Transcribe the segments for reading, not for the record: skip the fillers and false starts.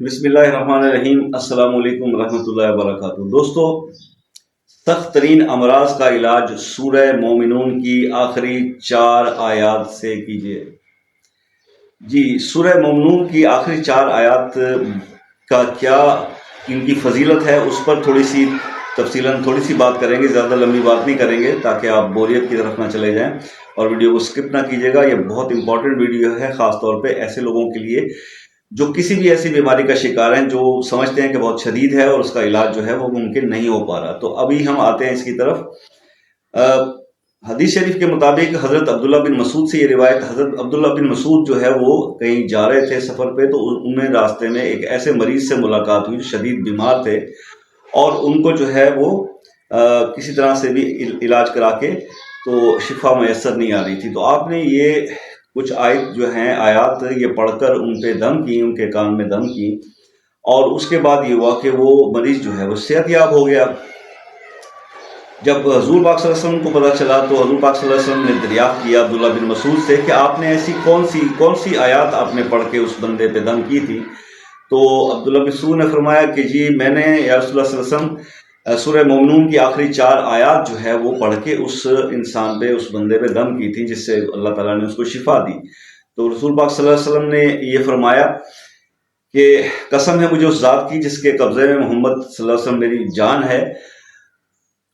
بسم اللہ الرحمن الرحیم۔ السلام علیکم ورحمۃ اللہ وبرکاتہ۔ دوستو، سخت ترین امراض کا علاج سورہ مومنون کی آخری 4 آیات سے کیجیے۔ جی، سورہ مومنون کی آخری 4 آیات کا کیا ان کی فضیلت ہے، اس پر تھوڑی سی بات کریں گے، زیادہ لمبی بات نہیں کریں گے تاکہ آپ بوریت کی طرف نہ چلے جائیں، اور ویڈیو کو سکپ نہ کیجیے گا۔ یہ بہت امپورٹنٹ ویڈیو ہے، خاص طور پہ ایسے لوگوں کے لیے جو کسی بھی ایسی بیماری کا شکار ہیں، جو سمجھتے ہیں کہ بہت شدید ہے اور اس کا علاج جو ہے وہ ممکن نہیں ہو پا رہا۔ تو ابھی ہم آتے ہیں اس کی طرف۔ حدیث شریف کے مطابق حضرت عبداللہ بن مسعود سے یہ روایت، حضرت عبداللہ بن مسعود جو ہے وہ کہیں جا رہے تھے سفر پہ، تو انہیں راستے میں ایک ایسے مریض سے ملاقات ہوئی جو شدید بیمار تھے، اور ان کو جو ہے وہ کسی طرح سے بھی علاج کرا کے تو شفا میسر نہیں آ رہی تھی۔ تو آپ نے یہ کچھ آیات یہ پڑھ کر ان پہ دم کی، ان کے کان میں دم کی، اور اس کے بعد یہ ہوا کہ وہ مریض جو ہے وہ صحت یاب ہو گیا۔ جب حضور پاک صلی اللہ علیہ وسلم کو پتہ چلا تو حضور پاک صلی اللہ علیہ وسلم نے دریافت کیا عبداللہ بن مسعود سے کہ آپ نے ایسی کون سی آیات آپ نے پڑھ کے اس بندے پہ دم کی تھی؟ تو عبداللہ بن مسعود نے فرمایا کہ جی، میں نے یا رسول اللہ صلی اللہ علیہ وسلم سورہ مومنون کی آخری 4 آیات جو ہے وہ پڑھ کے اس انسان پہ، اس بندے پہ دم کی تھی، جس سے اللہ تعالیٰ نے اس کو شفا دی۔ تو رسول پاک صلی اللہ علیہ وسلم نے یہ فرمایا کہ قسم ہے مجھے اس ذات کی جس کے قبضے میں محمد صلی اللہ علیہ وسلم میری جان ہے،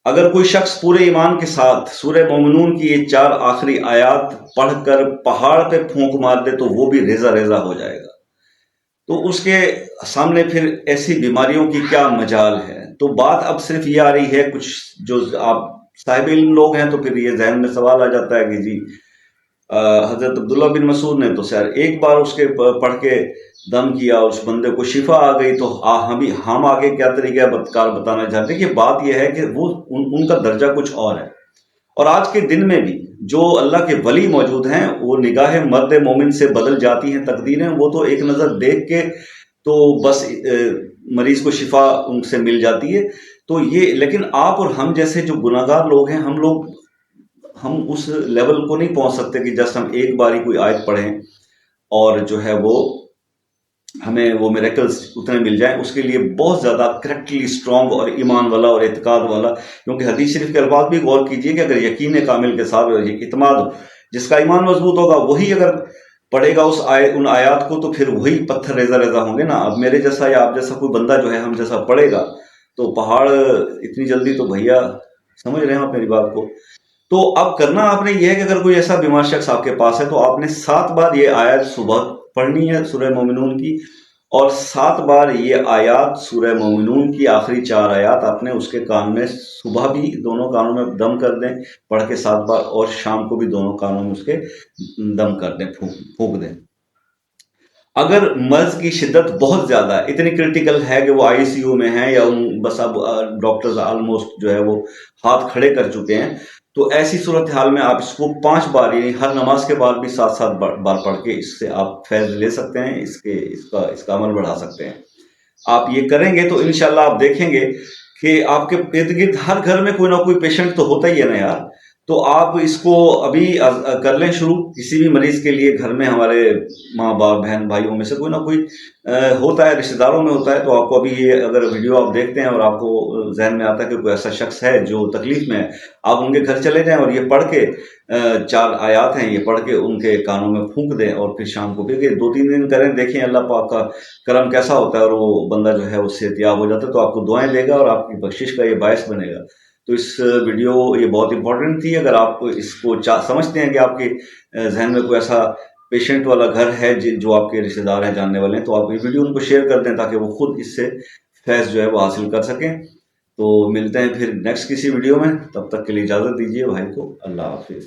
اگر کوئی شخص پورے ایمان کے ساتھ سورہ مومنون کی یہ 4 آخری آیات پڑھ کر پہاڑ پہ پھونک مار دے تو وہ بھی ریزہ ریزہ ہو جائے گا۔ تو اس کے سامنے پھر ایسی بیماریوں کی کیا مجال ہے؟ تو بات اب صرف یہ آ رہی ہے، کچھ جو آپ صاحب علم لوگ ہیں تو پھر یہ ذہن میں سوال آ جاتا ہے کہ جی، حضرت عبداللہ بن مسعود نے تو ایک بار اس کے پڑھ کے دم کیا اور اس بندے کو شفا آ گئی، تو ہم آگے کیا طریقہ کار بتانا چاہتے ہیں کہ بات یہ ہے کہ وہ ان کا درجہ کچھ اور ہے۔ اور آج کے دن میں بھی جو اللہ کے ولی موجود ہیں، وہ نگاہ مرد مومن سے بدل جاتی ہیں تقدیریں، وہ تو ایک نظر دیکھ کے تو بس مریض کو شفا ان سے مل جاتی ہے۔ تو یہ، لیکن آپ اور ہم جیسے جو گناہگار لوگ ہیں، ہم اس لیول کو نہیں پہنچ سکتے کہ جس ہم ایک باری کوئی آیت پڑھیں اور جو ہے وہ ہمیں وہ میریکلز اتنے مل جائیں۔ اس کے لیے بہت زیادہ کریکٹلی اسٹرانگ اور ایمان والا اور اعتقاد والا، کیونکہ حدیث شریف کے الفاظ بھی غور کیجئے کہ اگر یقین کامل کے ساتھ اعتماد، جس کا ایمان مضبوط ہوگا وہی اگر پڑھے گا ان آیات کو، تو پھر وہی پتھر ریزہ ریزہ ہوں گے نا۔ اب میرے جیسا یا آپ جیسا کوئی بندہ جو ہے ہم جیسا پڑھے گا تو پہاڑ اتنی جلدی تو بھیا، سمجھ رہے ہیں آپ میری بات کو؟ تو اب کرنا آپ نے یہ ہے کہ اگر کوئی ایسا بیمار شخص آپ کے پاس ہے تو آپ نے 7 بار یہ آیت صبح پڑھنی ہے سورہ مومنون کی، اور 7 بار یہ آیات سورہ مومنون کی آخری 4 آیات آپ نے اس کے کان میں صبح بھی دونوں کانوں میں دم کر دیں پڑھ کے 7 بار، اور شام کو بھی دونوں کانوں میں اس کے دم کر دیں، پھونک دیں۔ اگر مرض کی شدت بہت زیادہ ہے، اتنی کرٹیکل ہے کہ وہ آئی سی یو میں ہیں، یا بس اب ڈاکٹرز آلموسٹ جو ہے وہ ہاتھ کھڑے کر چکے ہیں، تو ایسی صورتحال میں آپ اس کو 5 بار، یعنی ہر نماز کے بعد بھی 7 بار پڑھ کے اس سے آپ فیض لے سکتے ہیں، اس کا عمل بڑھا سکتے ہیں۔ آپ یہ کریں گے تو انشاءاللہ آپ دیکھیں گے کہ آپ کے ارد گرد ہر گھر میں کوئی نہ کوئی پیشنٹ تو ہوتا ہی ہے نا یار۔ تو آپ اس کو ابھی کر لیں شروع۔ کسی بھی مریض کے لیے گھر میں ہمارے ماں باپ بہن بھائیوں میں سے کوئی نہ کوئی ہوتا ہے، رشتہ داروں میں ہوتا ہے، تو آپ کو ابھی یہ اگر ویڈیو آپ دیکھتے ہیں اور آپ کو ذہن میں آتا ہے کہ کوئی ایسا شخص ہے جو تکلیف میں ہے، آپ ان کے گھر چلے جائیں اور یہ پڑھ کے 4 آیات ہیں، یہ پڑھ کے ان کے کانوں میں پھونک دیں، اور پھر شام کو پھر 2-3 دن کریں، دیکھیں اللہ پاک کا کرم کیسا ہوتا ہے، اور وہ بندہ جو ہے وہ صحت یاب ہو جاتا ہے، تو آپ کو دعائیں دے گا اور آپ کی بخشش کا یہ باعث بنے گا۔ تو اس ویڈیو یہ بہت امپورٹنٹ تھی۔ اگر آپ اس کو سمجھتے ہیں کہ آپ کے ذہن میں کوئی ایسا پیشنٹ والا گھر ہے جو آپ کے رشتہ دار ہیں، جاننے والے ہیں، تو آپ یہ ویڈیو ان کو شیئر کر دیں تاکہ وہ خود اس سے فیض جو ہے وہ حاصل کر سکیں۔ تو ملتے ہیں پھر نیکسٹ کسی ویڈیو میں، تب تک کے لیے اجازت دیجیے بھائی کو۔ اللہ حافظ۔